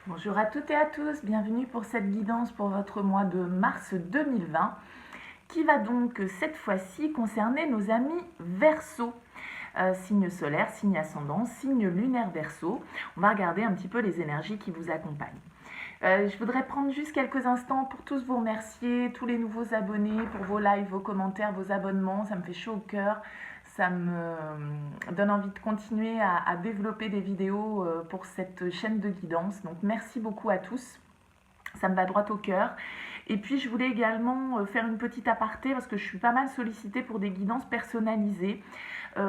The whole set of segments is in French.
Bonjour à toutes et à tous, bienvenue pour cette guidance pour votre mois de mars 2020 qui va donc cette fois-ci concerner nos amis Verseau. Signe solaire, signe ascendant, signe lunaire Verseau. On va regarder un petit peu les énergies qui vous accompagnent. Je voudrais prendre juste quelques instants pour tous vous remercier, tous les nouveaux abonnés, pour vos lives, vos commentaires, vos abonnements. Ça me fait chaud au cœur. Ça me donne envie de continuer à développer des vidéos pour cette chaîne de guidance. Donc merci beaucoup à tous. Ça me va droit au cœur. Et puis je voulais également faire une petite aparté parce que je suis pas mal sollicitée pour des guidances personnalisées.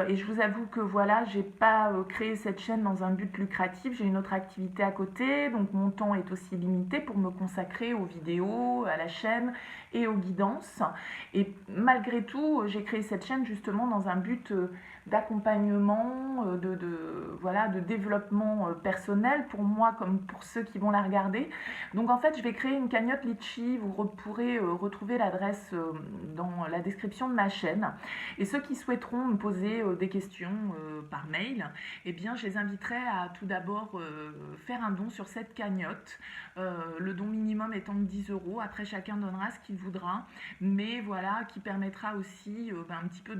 Et je vous avoue que voilà, j'ai pas créé cette chaîne dans un but lucratif, j'ai une autre activité à côté, donc mon temps est aussi limité pour me consacrer aux vidéos, à la chaîne et aux guidances. Et malgré tout, j'ai créé cette chaîne justement dans un but d'accompagnement, voilà, de développement personnel pour moi comme pour ceux qui vont la regarder. Donc en fait, je vais créer une cagnotte Litchi, vous pourrez retrouver l'adresse dans la description de ma chaîne. Et ceux qui souhaiteront me poser des questions par mail, eh bien je les inviterai à tout d'abord faire un don sur cette cagnotte. Le don minimum étant de 10 euros. Après, chacun donnera ce qu'il voudra, mais voilà, qui permettra aussi un petit peu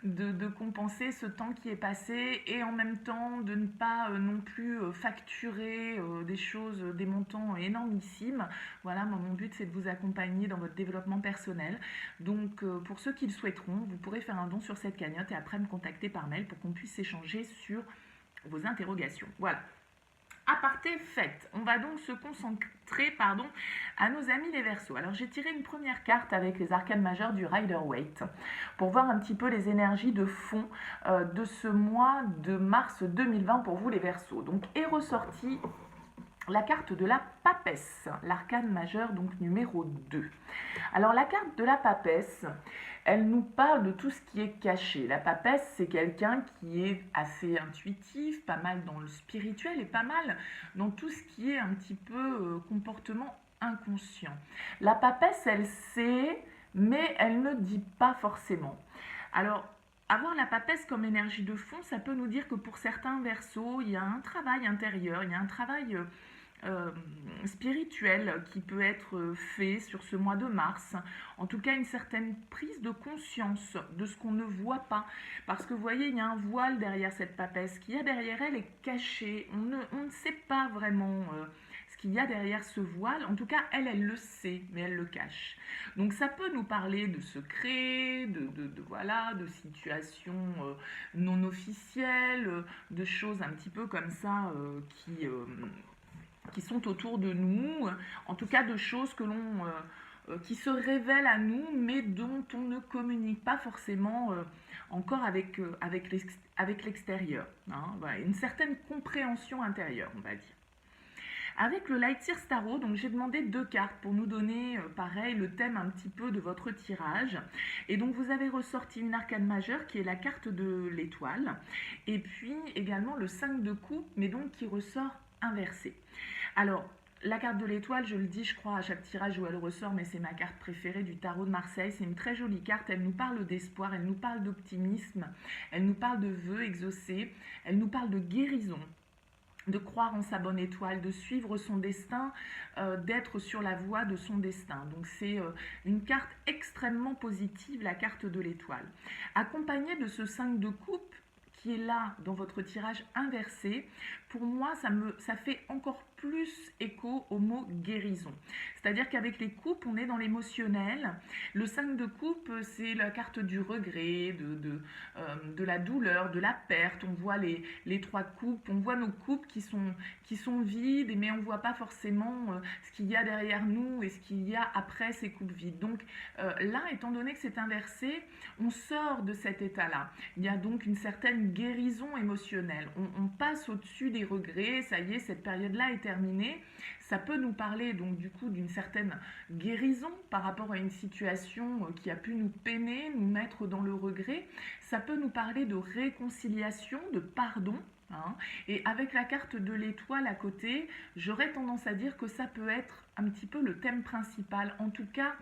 de compenser ce temps qui est passé et en même temps de ne pas non plus facturer des choses, des montants énormissimes. Voilà, moi, mon but c'est de vous accompagner dans votre développement personnel. Donc pour ceux qui le souhaiteront, vous pourrez faire un don sur cette cagnotte et après me contacter par mail pour qu'on puisse échanger sur vos interrogations. Voilà. Aparté faite, on va donc se concentrer à nos amis les Verseaux. Alors j'ai tiré une première carte avec les arcanes majeures du Rider-Waite pour voir un petit peu les énergies de fond de ce mois de mars 2020 pour vous les Verseaux. Donc est ressorti la carte de la papesse, l'arcane majeure donc numéro 2. Alors la carte de la papesse, elle nous parle de tout ce qui est caché. La papesse, c'est quelqu'un qui est assez intuitif, pas mal dans le spirituel et pas mal dans tout ce qui est un petit peu comportement inconscient. La papesse, elle sait, mais elle ne dit pas forcément. Alors, avoir la papesse comme énergie de fond, ça peut nous dire que pour certains Verseaux, il y a un travail intérieur, il y a un travail spirituel qui peut être fait sur ce mois de mars. En tout cas, une certaine prise de conscience de ce qu'on ne voit pas. Parce que vous voyez, il y a un voile derrière cette papesse. Ce qu'il y a derrière elle est caché. On ne sait pas vraiment ce qu'il y a derrière ce voile. En tout cas, elle le sait, mais elle le cache. Donc ça peut nous parler de secrets, voilà, de situations non officielles, de choses un petit peu comme ça qui sont autour de nous, en tout cas de choses que qui se révèlent à nous, mais dont on ne communique pas forcément encore avec l'extérieur. Hein, voilà, une certaine compréhension intérieure, on va dire. Avec le Light Year Tarot, donc j'ai demandé 2 cartes pour nous donner, pareil, le thème un petit peu de votre tirage. Et donc vous avez ressorti une arcane majeure qui est la carte de l'étoile, et puis également le 5 de coupe, mais donc qui ressort inversé. Alors, la carte de l'étoile, je le dis, je crois, à chaque tirage où elle ressort, mais c'est ma carte préférée du tarot de Marseille. C'est une très jolie carte. Elle nous parle d'espoir, elle nous parle d'optimisme, elle nous parle de vœux exaucés, elle nous parle de guérison, de croire en sa bonne étoile, de suivre son destin, d'être sur la voie de son destin. Donc c'est une carte extrêmement positive, la carte de l'étoile. Accompagnée de ce 5 de coupe qui est là dans votre tirage inversé, pour moi ça fait encore plus écho au mot guérison. C'est-à-dire qu'avec les coupes, on est dans l'émotionnel. Le 5 de coupe, c'est la carte du regret, de la douleur, de la perte. On voit les 3 coupes, on voit nos coupes qui sont vides, mais on ne voit pas forcément ce qu'il y a derrière nous et ce qu'il y a après ces coupes vides. Donc là, étant donné que c'est inversé, on sort de cet état-là. Il y a donc une certaine guérison émotionnelle. On passe au-dessus des regrets, ça y est, cette période-là est terminée. Ça peut nous parler donc du coup d'une certaine guérison par rapport à une situation qui a pu nous peiner, nous mettre dans le regret. Ça peut nous parler de réconciliation, de pardon. Hein. Et avec la carte de l'étoile à côté, j'aurais tendance à dire que ça peut être un petit peu le thème principal. En tout cas,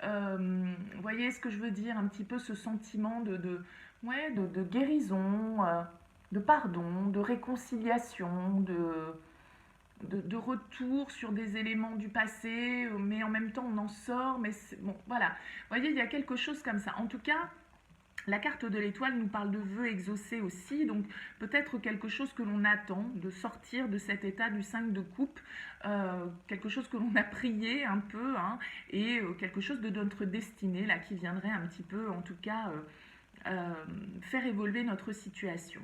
vous voyez ce que je veux dire, un petit peu ce sentiment de guérison, de pardon, de réconciliation, de retour sur des éléments du passé, mais en même temps on en sort, mais bon, voilà. Vous voyez, il y a quelque chose comme ça. En tout cas, la carte de l'étoile nous parle de vœux exaucés aussi, donc peut-être quelque chose que l'on attend, de sortir de cet état du 5 de coupe, quelque chose que l'on a prié un peu, hein, et quelque chose de notre destinée, là, qui viendrait un petit peu, en tout cas, faire évoluer notre situation.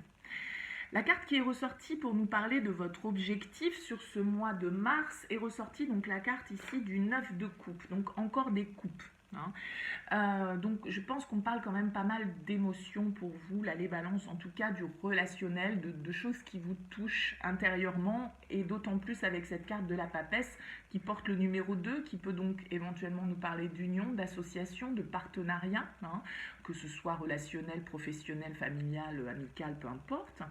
La carte qui est ressortie pour nous parler de votre objectif sur ce mois de mars est ressortie donc la carte ici du 9 de coupe, donc encore des coupes. Donc je pense qu'on parle quand même pas mal d'émotions pour vous, là les balances, en tout cas du relationnel, de choses qui vous touchent intérieurement, et d'autant plus avec cette carte de la papesse qui porte le numéro 2, qui peut donc éventuellement nous parler d'union, d'association, de partenariat, que ce soit relationnel, professionnel, familial, amical, peu importe,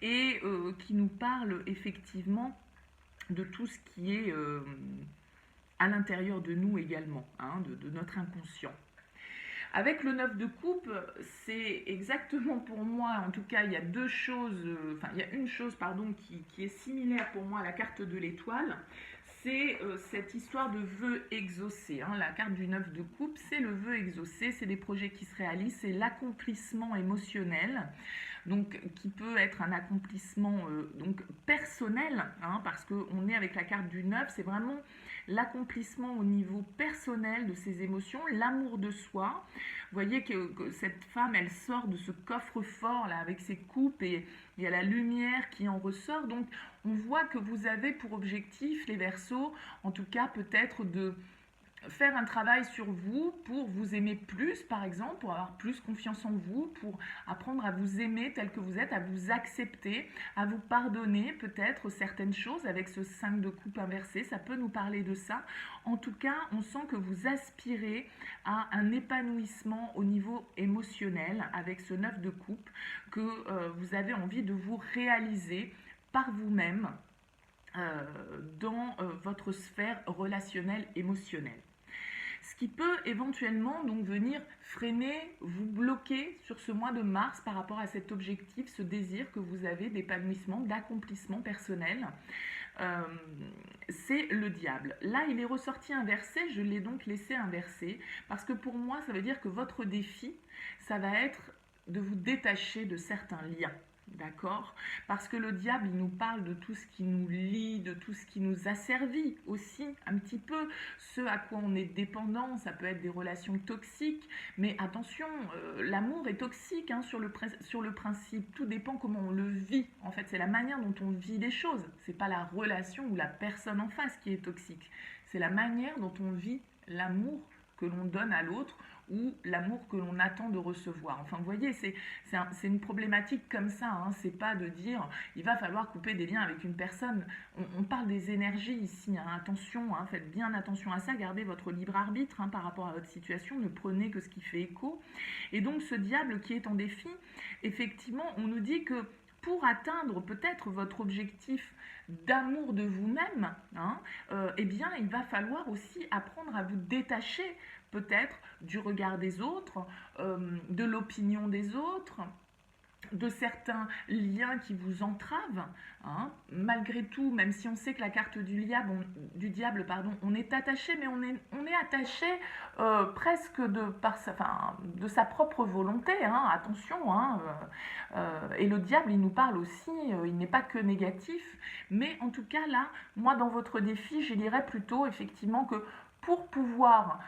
et qui nous parle effectivement de tout ce qui est à l'intérieur de nous également, de notre inconscient. Avec le 9 de coupe, c'est exactement pour moi, en tout cas, il y a deux choses, il y a une chose, pardon, qui est similaire pour moi à la carte de l'étoile, c'est cette histoire de vœux exaucés. La carte du 9 de coupe, c'est le vœu exaucé, c'est des projets qui se réalisent, c'est l'accomplissement émotionnel, donc qui peut être un accomplissement donc personnel, parce qu'on est avec la carte du 9, c'est vraiment l'accomplissement au niveau personnel de ses émotions, l'amour de soi. Vous voyez que cette femme, elle sort de ce coffre-fort là avec ses coupes, et il y a la lumière qui en ressort. Donc on voit que vous avez pour objectif, les Verseaux, en tout cas peut-être de faire un travail sur vous pour vous aimer plus, par exemple, pour avoir plus confiance en vous, pour apprendre à vous aimer tel que vous êtes, à vous accepter, à vous pardonner peut-être certaines choses avec ce 5 de coupe inversé. Ça peut nous parler de ça. En tout cas, on sent que vous aspirez à un épanouissement au niveau émotionnel avec ce 9 de coupe, que vous avez envie de vous réaliser par vous-même dans votre sphère relationnelle émotionnelle. Ce qui peut éventuellement donc venir freiner, vous bloquer sur ce mois de mars par rapport à cet objectif, ce désir que vous avez d'épanouissement, d'accomplissement personnel, c'est le diable. Là, il est ressorti inversé, je l'ai donc laissé inversé, parce que pour moi, ça veut dire que votre défi, ça va être de vous détacher de certains liens. D'accord? Parce que le diable, il nous parle de tout ce qui nous lie, de tout ce qui nous asservit aussi, un petit peu, ce à quoi on est dépendant. Ça peut être des relations toxiques, mais attention, l'amour est toxique sur le principe. Tout dépend comment on le vit. En fait, c'est la manière dont on vit les choses. C'est pas la relation ou la personne en face qui est toxique. C'est la manière dont on vit l'amour que l'on donne à l'autre, ou l'amour que l'on attend de recevoir. Enfin, vous voyez, c'est une problématique comme ça. C'est pas de dire il va falloir couper des liens avec une personne. On parle des énergies ici. Attention, faites bien attention à ça. Gardez votre libre arbitre par rapport à votre situation. Ne prenez que ce qui fait écho. Et donc, ce diable qui est en défi, effectivement, on nous dit que pour atteindre peut-être votre objectif d'amour de vous-même, eh bien, il va falloir aussi apprendre à vous détacher peut-être du regard des autres, de l'opinion des autres, de certains liens qui vous entravent. Malgré tout, même si on sait que la carte du diable, on est attaché, mais on est attaché presque de sa propre volonté. Attention, et le diable, il nous parle aussi, il n'est pas que négatif, mais en tout cas là, moi dans votre défi, je dirais plutôt effectivement que pour pouvoir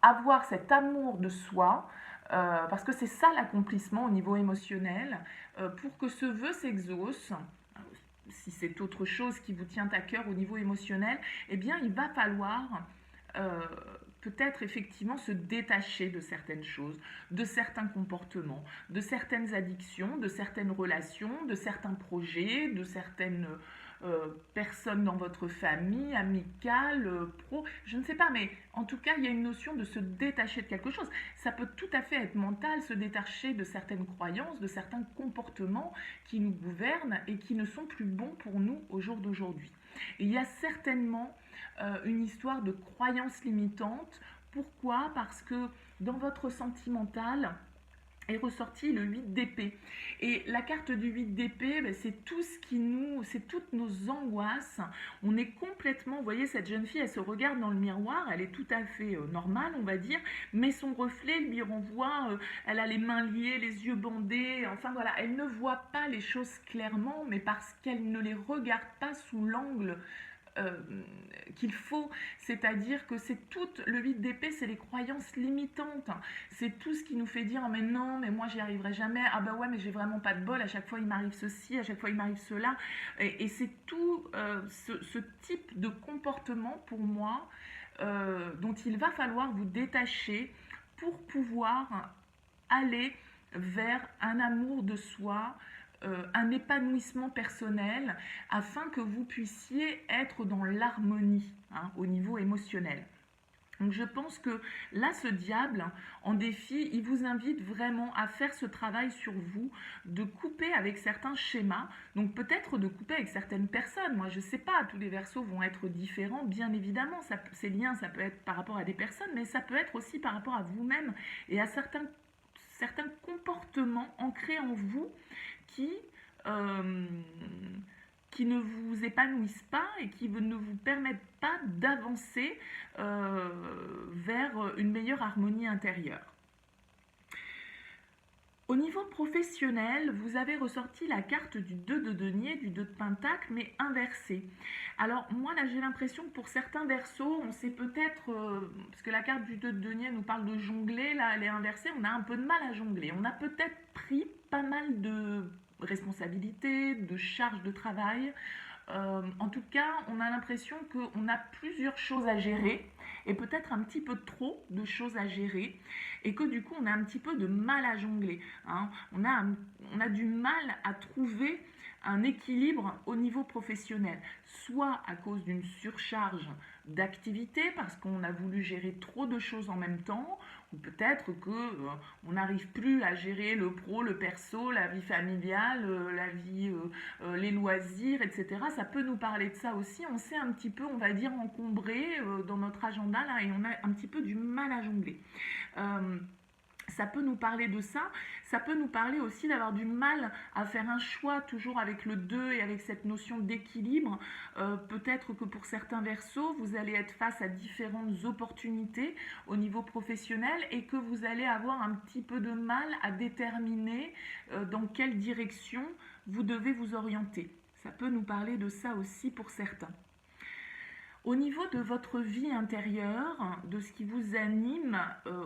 avoir cet amour de soi, parce que c'est ça l'accomplissement au niveau émotionnel, pour que ce vœu s'exauce, si c'est autre chose qui vous tient à cœur au niveau émotionnel, eh bien il va falloir peut-être effectivement se détacher de certaines choses, de certains comportements, de certaines addictions, de certaines relations, de certains projets, de certaines personnes dans votre famille, amicale, pro, je ne sais pas, mais en tout cas, il y a une notion de se détacher de quelque chose. Ça peut tout à fait être mental, se détacher de certaines croyances, de certains comportements qui nous gouvernent et qui ne sont plus bons pour nous au jour d'aujourd'hui. Et il y a certainement une histoire de croyances limitantes. Pourquoi? Parce que dans votre sentimental, est ressorti le 8 d'épée. Et la carte du 8 d'épée, ben, c'est tout ce qui nous, c'est toutes nos angoisses. On est complètement, vous voyez, cette jeune fille, elle se regarde dans le miroir, elle est tout à fait normale, on va dire, mais son reflet lui renvoie, elle a les mains liées, les yeux bandés, enfin voilà, elle ne voit pas les choses clairement, mais parce qu'elle ne les regarde pas sous l'angle euh, qu'il faut, c'est-à-dire que c'est tout, le 8 d'épée, c'est les croyances limitantes, c'est tout ce qui nous fait dire, oh, mais non, mais moi j'y arriverai jamais, ah bah ouais, mais j'ai vraiment pas de bol, à chaque fois il m'arrive ceci, à chaque fois il m'arrive cela, et c'est tout ce type de comportement pour moi dont il va falloir vous détacher pour pouvoir aller vers un amour de soi, un épanouissement personnel, afin que vous puissiez être dans l'harmonie au niveau émotionnel. Donc je pense que là, ce diable, en défi, il vous invite vraiment à faire ce travail sur vous, de couper avec certains schémas, donc peut-être de couper avec certaines personnes. Moi, je ne sais pas, tous les Verseaux vont être différents, bien évidemment. Ces liens, ça peut être par rapport à des personnes, mais ça peut être aussi par rapport à vous-même et à certains comportements ancrés en vous qui, euh, qui ne vous épanouissent pas et qui ne vous permettent pas d'avancer vers une meilleure harmonie intérieure. Au niveau professionnel, vous avez ressorti la carte du 2 de denier, du 2 de pentacle, mais inversée. Alors moi là j'ai l'impression que pour certains Verseaux, on sait peut-être, parce que la carte du 2 de denier nous parle de jongler, là elle est inversée, on a un peu de mal à jongler. On a peut-être pris pas mal de responsabilités, de charges de travail. En tout cas, on a l'impression qu'on a plusieurs choses à gérer et peut-être un petit peu trop de choses à gérer et que du coup on a un petit peu de mal à jongler. On a du mal à trouver un équilibre au niveau professionnel, soit à cause d'une surcharge d'activité parce qu'on a voulu gérer trop de choses en même temps, ou peut-être que on n'arrive plus à gérer le pro, le perso, la vie familiale, la vie, les loisirs, etc. Ça peut nous parler de ça aussi. On s'est un petit peu, on va dire, encombré dans notre agenda là et on a un petit peu du mal à jongler. Ça peut nous parler de ça, ça peut nous parler aussi d'avoir du mal à faire un choix toujours avec le 2 et avec cette notion d'équilibre. Peut-être que pour certains Verseaux, vous allez être face à différentes opportunités au niveau professionnel et que vous allez avoir un petit peu de mal à déterminer dans quelle direction vous devez vous orienter. Ça peut nous parler de ça aussi pour certains. Au niveau de votre vie intérieure, de ce qui vous anime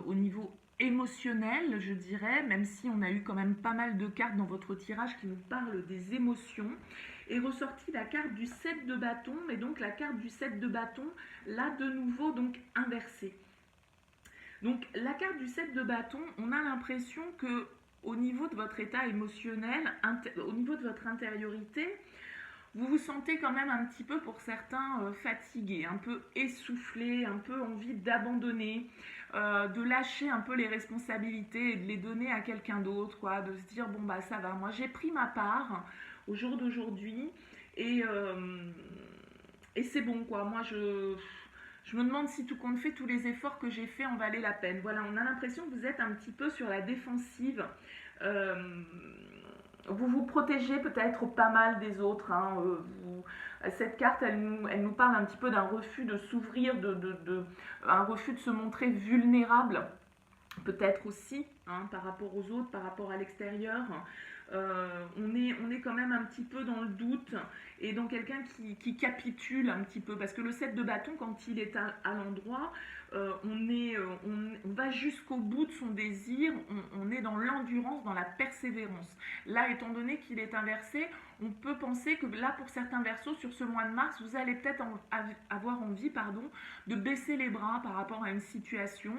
au niveau émotionnel, je dirais, même si on a eu quand même pas mal de cartes dans votre tirage qui nous parlent des émotions, est ressortie la carte du 7 de bâton, mais donc la carte du 7 de bâton, là de nouveau donc inversée. Donc la carte du 7 de bâton, on a l'impression que au niveau de votre état émotionnel, au niveau de votre intériorité, vous vous sentez quand même un petit peu pour certains fatigué, un peu essoufflé, un peu envie d'abandonner, de lâcher un peu les responsabilités et de les donner à quelqu'un d'autre, quoi, de se dire bon bah ça va, moi j'ai pris ma part au jour d'aujourd'hui et c'est bon quoi, moi je me demande si tout compte fait, tous les efforts que j'ai faits en valaient la peine. Voilà, on a l'impression que vous êtes un petit peu sur la défensive. Vous vous protégez peut-être pas mal des autres. Cette carte, elle nous parle un petit peu d'un refus de s'ouvrir, un refus de se montrer vulnérable. Peut-être aussi par rapport aux autres, par rapport à l'extérieur. On est quand même un petit peu dans le doute et dans quelqu'un qui capitule un petit peu. Parce que le 7 de bâton, quand il est à l'endroit, on va jusqu'au bout de son désir, on est dans l'endurance, dans la persévérance. Là, étant donné qu'il est inversé, on peut penser que là, pour certains Verseaux, sur ce mois de mars, vous allez peut-être avoir envie de baisser les bras par rapport à une situation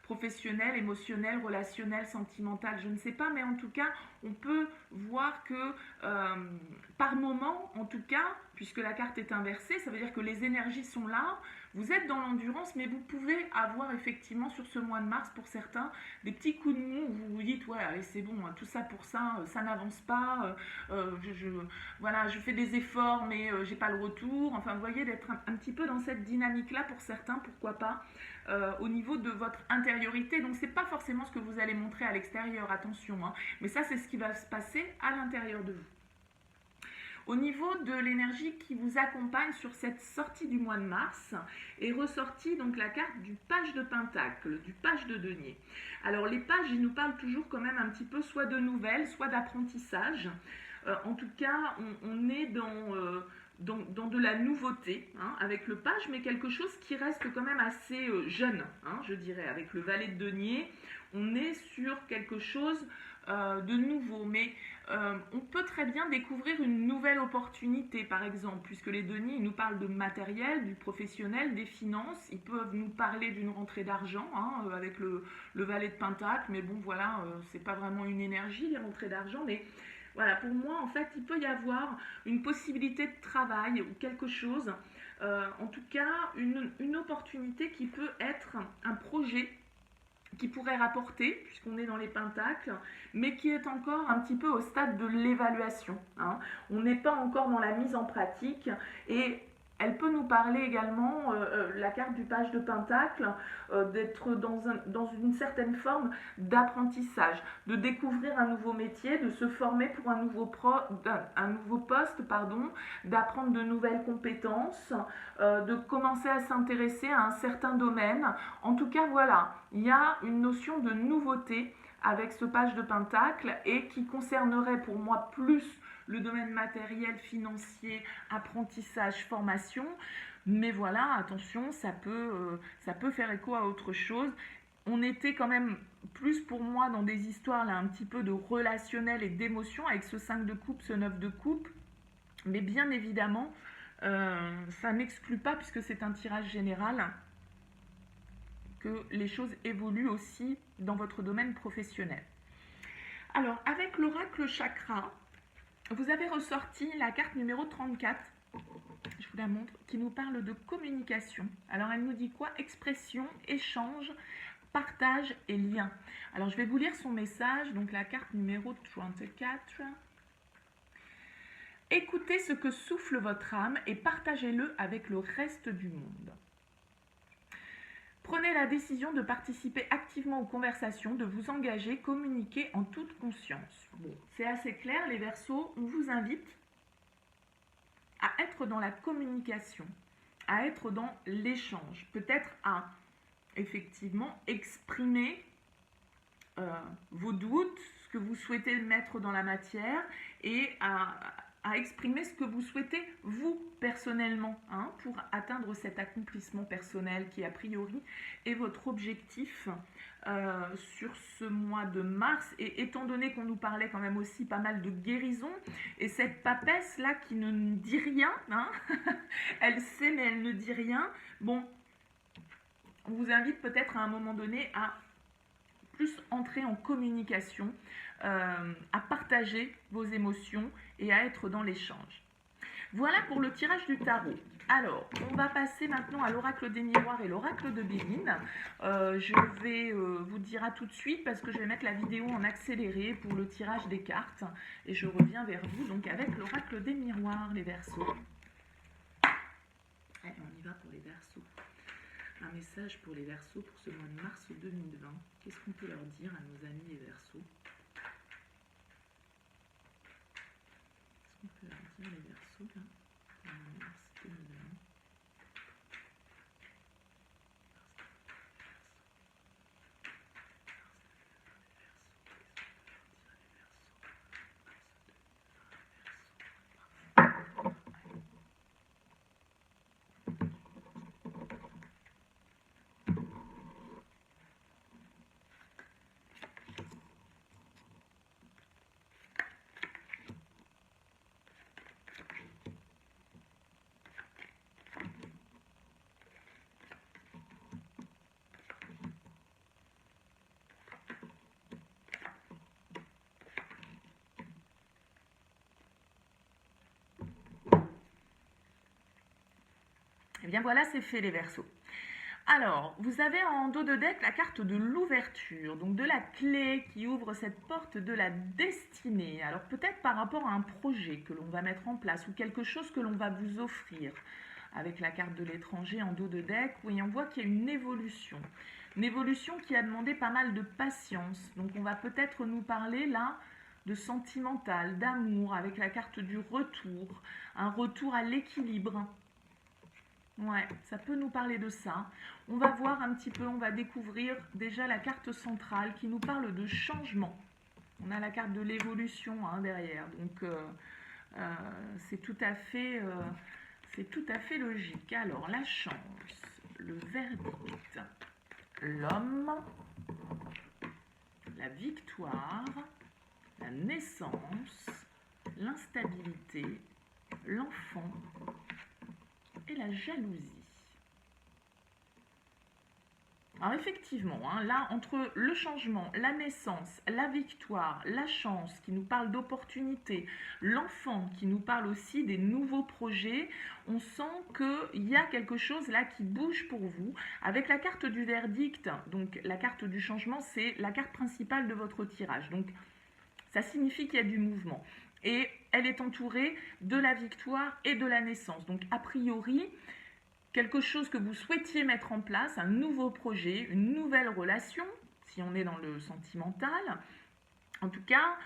professionnelle, émotionnelle, relationnelle, sentimentale, je ne sais pas, mais en tout cas, on peut voir que par moment, en tout cas, puisque la carte est inversée, ça veut dire que les énergies sont là, vous êtes dans l'endurance, mais vous pouvez avoir effectivement sur ce mois de mars, pour certains, des petits coups de mou où vous vous dites, ouais, allez, c'est bon, tout ça pour ça, ça n'avance pas, voilà, je fais des efforts, mais j'ai pas le retour, enfin, vous voyez, d'être un petit peu dans cette dynamique-là pour certains, pourquoi pas, au niveau de votre intériorité. Donc, ce n'est pas forcément ce que vous allez montrer à l'extérieur, attention, hein, mais ça, c'est ce qui va se passer à l'intérieur de vous. Au niveau de l'énergie qui vous accompagne sur cette sortie du mois de mars, est ressortie donc la carte du page de pentacle, du page de denier. Alors les pages, ils nous parlent toujours quand même un petit peu soit de nouvelles, soit d'apprentissage. En tout cas, on est dans de la nouveauté, hein, avec le page, mais quelque chose qui reste quand même assez jeune, hein, je dirais. Avec le valet de denier, on est sur quelque chose de nouveau, mais on peut très bien découvrir une nouvelle opportunité, par exemple, puisque les deniers, ils nous parlent de matériel, du professionnel, des finances, ils peuvent nous parler d'une rentrée d'argent, hein, avec le valet de pentacle, mais bon, voilà, c'est pas vraiment une énergie, les rentrées d'argent, mais voilà, pour moi, en fait, il peut y avoir une possibilité de travail ou quelque chose, en tout cas, une opportunité qui peut être un projet qui pourrait rapporter, puisqu'on est dans les pentacles, mais qui est encore un petit peu au stade de l'évaluation, hein. On n'est pas encore dans la mise en pratique, et elle peut nous parler également, la carte du page de pentacle, d'être dans une certaine forme d'apprentissage, de découvrir un nouveau métier, de se former pour un nouveau poste, d'apprendre de nouvelles compétences, de commencer à s'intéresser à un certain domaine. En tout cas, voilà, il y a une notion de nouveauté avec ce page de pentacle et qui concernerait pour moi plus le domaine matériel, financier, apprentissage, formation. Mais voilà, attention, ça peut faire écho à autre chose. On était quand même plus pour moi dans des histoires là un petit peu de relationnel et d'émotion avec ce 5 de coupe, ce 9 de coupe. Mais bien évidemment, ça n'exclut pas, puisque c'est un tirage général, que les choses évoluent aussi dans votre domaine professionnel. Alors, avec l'oracle chakra, vous avez ressorti la carte numéro 34, je vous la montre, qui nous parle de communication. Alors, elle nous dit quoi? Expression, échange, partage et lien. Alors, je vais vous lire son message, donc la carte numéro 34. Écoutez ce que souffle votre âme et partagez-le avec le reste du monde. Prenez la décision de participer activement aux conversations, de vous engager, communiquer en toute conscience. Bon, c'est assez clair, les Verseaux, on vous invite à être dans la communication, à être dans l'échange, peut-être à effectivement exprimer vos doutes, ce que vous souhaitez mettre dans la matière, et à exprimer ce que vous souhaitez vous personnellement, hein, pour atteindre cet accomplissement personnel qui a priori est votre objectif sur ce mois de mars. Et étant donné qu'on nous parlait quand même aussi pas mal de guérison, et cette papesse là qui ne dit rien, hein, elle sait mais elle ne dit rien, bon, on vous invite peut-être à un moment donné à plus entrer en communication, à partager vos émotions et à être dans l'échange. Voilà pour le tirage du tarot. Alors, on va passer maintenant à l'oracle des miroirs et l'oracle de Béline. Je vais vous dire à tout de suite parce que je vais mettre la vidéo en accéléré pour le tirage des cartes. Et je reviens vers vous donc avec l'oracle des miroirs, les Verseaux. Allez, on y va pour les Verseaux. Un message pour les Verseaux pour ce mois de mars 2020. Qu'est-ce qu'on peut leur dire à nos amis les Verseaux? Qu'est-ce qu'on peut leur dire les Verseaux là pour le mois de mars 2020? Et bien voilà, c'est fait les Verseaux. Alors, vous avez en dos de deck la carte de l'ouverture, donc de la clé qui ouvre cette porte de la destinée. Alors peut-être par rapport à un projet que l'on va mettre en place ou quelque chose que l'on va vous offrir. avec la carte de l'étranger en dos de deck. Oui, on voit qu'il y a une évolution qui a demandé pas mal de patience. Donc on va peut-être nous parler là de sentimental, d'amour, avec la carte du retour, un retour à l'équilibre. Ouais, ça peut nous parler de ça. On va voir un petit peu, on va découvrir déjà la carte centrale qui nous parle de changement. On a la carte de l'évolution derrière, donc c'est tout à fait logique. Alors, la chance, le verdict, l'homme, la victoire, la naissance, l'instabilité, l'enfant et la jalousie. Alors effectivement, là, entre le changement, la naissance, la victoire, la chance qui nous parle d'opportunités, l'enfant qui nous parle aussi des nouveaux projets, on sent qu'il y a quelque chose là qui bouge pour vous. Avec la carte du verdict, donc la carte du changement, c'est la carte principale de votre tirage. Donc ça signifie qu'il y a du mouvement. Et elle est entourée de la victoire et de la naissance. Donc a priori, quelque chose que vous souhaitiez mettre en place, un nouveau projet, une nouvelle relation, si on est dans le sentimental. En tout cas,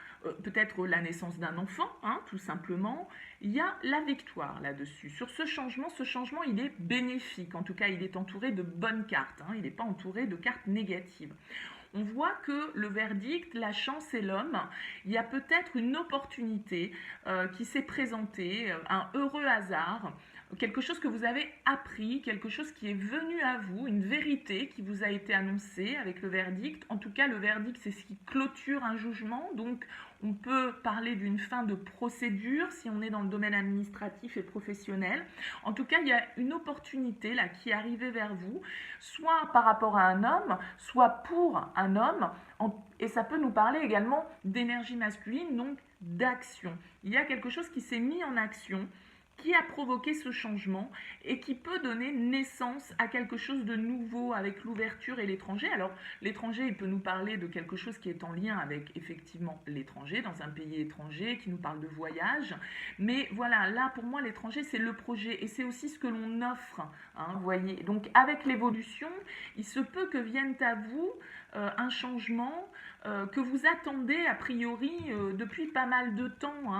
peut-être la naissance d'un enfant, tout simplement. Il y a la victoire là-dessus. Sur ce changement, il est bénéfique. En tout cas, il est entouré de bonnes cartes. Il n'est pas entouré de cartes négatives. On voit que le verdict, la chance et l'homme, il y a peut-être une opportunité qui s'est présentée, un heureux hasard, quelque chose que vous avez appris, quelque chose qui est venu à vous, une vérité qui vous a été annoncée avec le verdict. En tout cas, le verdict, c'est ce qui clôture un jugement. Donc, on peut parler d'une fin de procédure si on est dans le domaine administratif et professionnel. En tout cas, il y a une opportunité là qui est arrivée vers vous, soit par rapport à un homme, soit pour un homme. Et ça peut nous parler également d'énergie masculine, donc d'action. Il y a quelque chose qui s'est mis en action, qui a provoqué ce changement et qui peut donner naissance à quelque chose de nouveau avec l'ouverture et l'étranger. Alors l'étranger, il peut nous parler de quelque chose qui est en lien avec effectivement l'étranger, dans un pays étranger, qui nous parle de voyage. Mais voilà, là pour moi l'étranger c'est le projet et c'est aussi ce que l'on offre. Vous voyez. Donc avec l'évolution, il se peut que vienne à vous un changement que vous attendez a priori depuis pas mal de temps,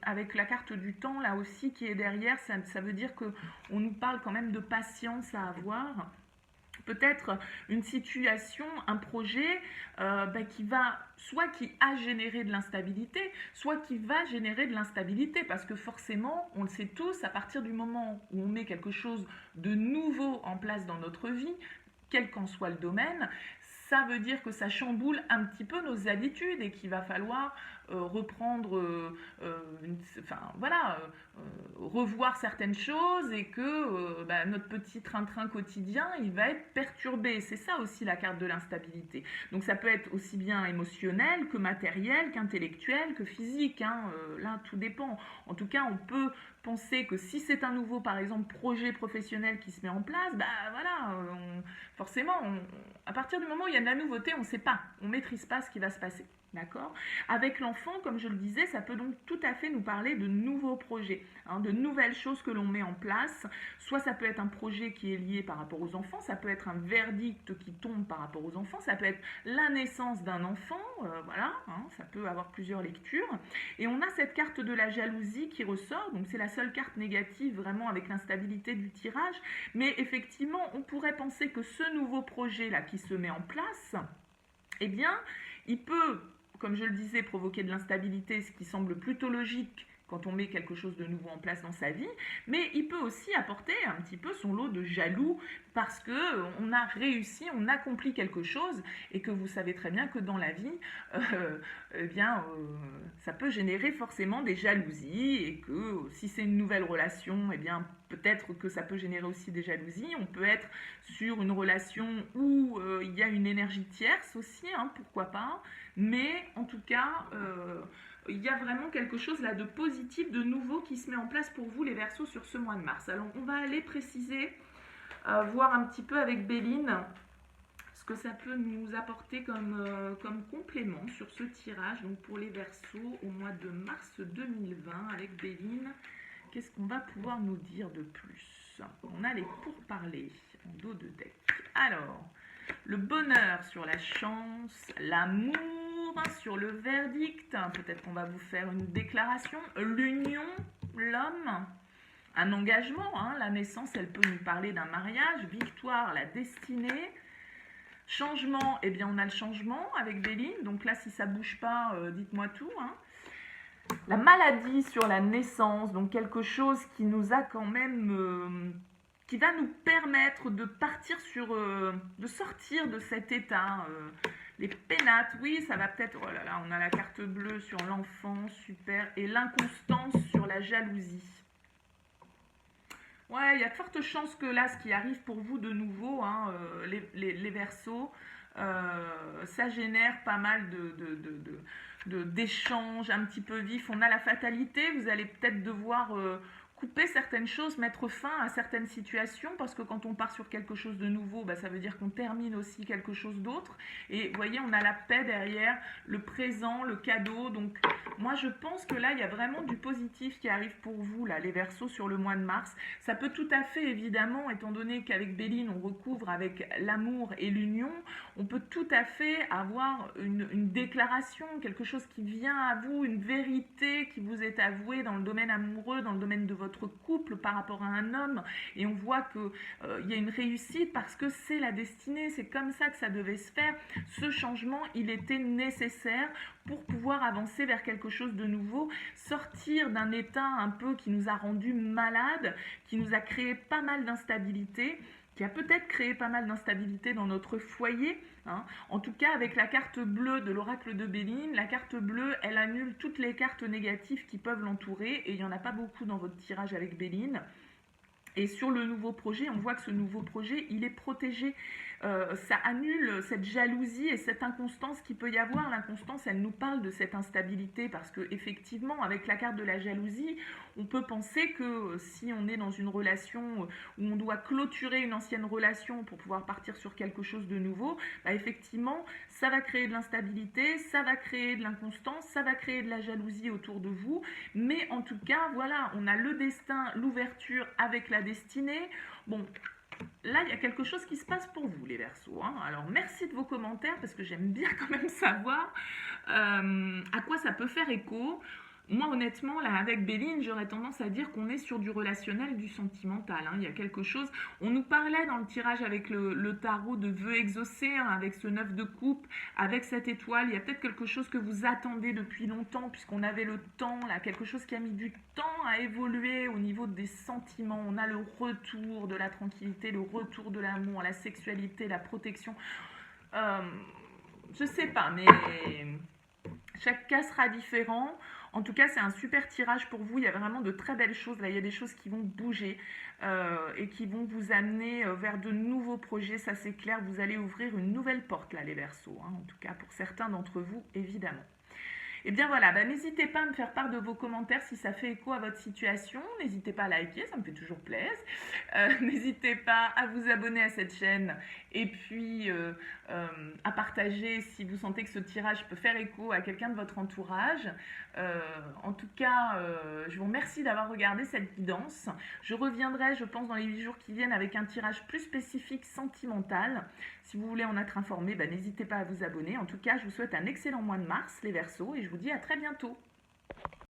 avec la carte du temps là aussi qui est derrière, ça veut dire qu'on nous parle quand même de patience à avoir. Peut-être une situation, un projet qui a généré de l'instabilité, soit qui va générer de l'instabilité, parce que forcément, on le sait tous, à partir du moment où on met quelque chose de nouveau en place dans notre vie, quel qu'en soit le domaine, ça veut dire que ça chamboule un petit peu nos habitudes et qu'il va falloir reprendre, revoir certaines choses et que notre petit train-train quotidien, il va être perturbé. C'est ça aussi la carte de l'instabilité. Donc ça peut être aussi bien émotionnel que matériel, qu'intellectuel, que physique. Là, tout dépend. En tout cas, on peut penser que si c'est un nouveau, par exemple, projet professionnel qui se met en place, forcément, à partir du moment où il y a de la nouveauté, on ne sait pas, on ne maîtrise pas ce qui va se passer. D'accord ? Avec l'enfant, comme je le disais, ça peut donc tout à fait nous parler de nouveaux projets, de nouvelles choses que l'on met en place. Soit ça peut être un projet qui est lié par rapport aux enfants, ça peut être un verdict qui tombe par rapport aux enfants, ça peut être la naissance d'un enfant, ça peut avoir plusieurs lectures. Et on a cette carte de la jalousie qui ressort, donc c'est la seule carte négative vraiment avec l'instabilité du tirage. Mais effectivement, on pourrait penser que ce nouveau projet-là qui se met en place, eh bien, il peut, comme je le disais, provoquer de l'instabilité, ce qui semble plutôt logique quand on met quelque chose de nouveau en place dans sa vie, mais il peut aussi apporter un petit peu son lot de jaloux parce qu'on a réussi, on accomplit quelque chose et que vous savez très bien que dans la vie, ça peut générer forcément des jalousies et que si c'est une nouvelle relation, peut-être que ça peut générer aussi des jalousies. On peut être sur une relation où il y a une énergie tierce aussi, pourquoi pas, mais en tout cas, il y a vraiment quelque chose là de positif, de nouveau qui se met en place pour vous les Verseaux sur ce mois de mars. Alors on va aller préciser, voir un petit peu avec Béline ce que ça peut nous apporter comme complément sur ce tirage. Donc pour les Verseaux au mois de mars 2020 avec Béline, qu'est-ce qu'on va pouvoir nous dire de plus? On a les pourparlers en dos de deck. Alors, le bonheur sur la chance, l'amour sur le verdict, peut-être qu'on va vous faire une déclaration, l'union, l'homme, un engagement, la naissance, elle peut nous parler d'un mariage, victoire, la destinée, changement, eh bien on a le changement avec Béline, donc là si ça bouge pas, dites-moi tout. La maladie sur la naissance, donc quelque chose qui nous a quand même... qui va nous permettre de partir de sortir de cet état. Les pénates, oui, ça va peut-être... Oh là là, on a la carte bleue sur l'enfant, super. Et l'inconstance sur la jalousie. Ouais, il y a de fortes chances que là, ce qui arrive pour vous de nouveau, les Verseaux, ça génère pas mal d'échanges un petit peu vifs. On a la fatalité, vous allez peut-être devoir couper certaines choses, mettre fin à certaines situations, parce que quand on part sur quelque chose de nouveau, ça veut dire qu'on termine aussi quelque chose d'autre. Et vous voyez, on a la paix derrière, le présent, le cadeau. Donc moi je pense que là, il y a vraiment du positif qui arrive pour vous, là, les Verseaux, sur le mois de mars. Ça peut tout à fait, évidemment, étant donné qu'avec Béline, on recouvre avec l'amour et l'union, on peut tout à fait avoir une déclaration, quelque chose qui vient à vous, une vérité qui vous est avouée dans le domaine amoureux, dans le domaine de votre couple par rapport à un homme, et on voit qu'il y a une réussite parce que c'est la destinée, c'est comme ça que ça devait se faire. Ce changement, il était nécessaire pour pouvoir avancer vers quelque chose de nouveau, sortir d'un état un peu qui nous a rendus malades, qui nous a créé pas mal d'instabilité, qui a peut-être créé pas mal d'instabilité dans notre foyer. En tout cas, avec la carte bleue de l'oracle de Béline, la carte bleue, elle annule toutes les cartes négatives qui peuvent l'entourer, et il n'y en a pas beaucoup dans votre tirage avec Béline. Et sur le nouveau projet, on voit que ce nouveau projet, il est protégé. Ça annule cette jalousie et cette inconstance qu'il peut y avoir. L'inconstance, elle nous parle de cette instabilité parce qu'effectivement, avec la carte de la jalousie, on peut penser que si on est dans une relation où on doit clôturer une ancienne relation pour pouvoir partir sur quelque chose de nouveau, effectivement, ça va créer de l'instabilité, ça va créer de l'inconstance, ça va créer de la jalousie autour de vous. Mais en tout cas, voilà, on a le destin, l'ouverture avec la destinée. Bon, là, il y a quelque chose qui se passe pour vous, les Verseaux. Alors, merci de vos commentaires, parce que j'aime bien quand même savoir à quoi ça peut faire écho. Moi, honnêtement, là, avec Béline, j'aurais tendance à dire qu'on est sur du relationnel, du sentimental. Il y a quelque chose... On nous parlait dans le tirage avec le tarot de vœux exaucés, avec ce 9 de coupe, avec cette étoile. Il y a peut-être quelque chose que vous attendez depuis longtemps, puisqu'on avait le temps, là, quelque chose qui a mis du temps à évoluer au niveau des sentiments. On a le retour de la tranquillité, le retour de l'amour, la sexualité, la protection. Je sais pas, mais chaque cas sera différent. En tout cas, c'est un super tirage pour vous. Il y a vraiment de très belles choses. Là, il y a des choses qui vont bouger et qui vont vous amener vers de nouveaux projets. Ça, c'est clair. Vous allez ouvrir une nouvelle porte, là, les Verseaux. En tout cas, pour certains d'entre vous, évidemment. Et bien voilà, n'hésitez pas à me faire part de vos commentaires si ça fait écho à votre situation. N'hésitez pas à liker, ça me fait toujours plaisir. N'hésitez pas à vous abonner à cette chaîne et puis à partager si vous sentez que ce tirage peut faire écho à quelqu'un de votre entourage. En tout cas, je vous remercie d'avoir regardé cette guidance. Je reviendrai, je pense, dans les 8 jours qui viennent avec un tirage plus spécifique sentimental. Si vous voulez en être informé, n'hésitez pas à vous abonner. En tout cas, je vous souhaite un excellent mois de mars, les Verseaux, et je vous dis à très bientôt.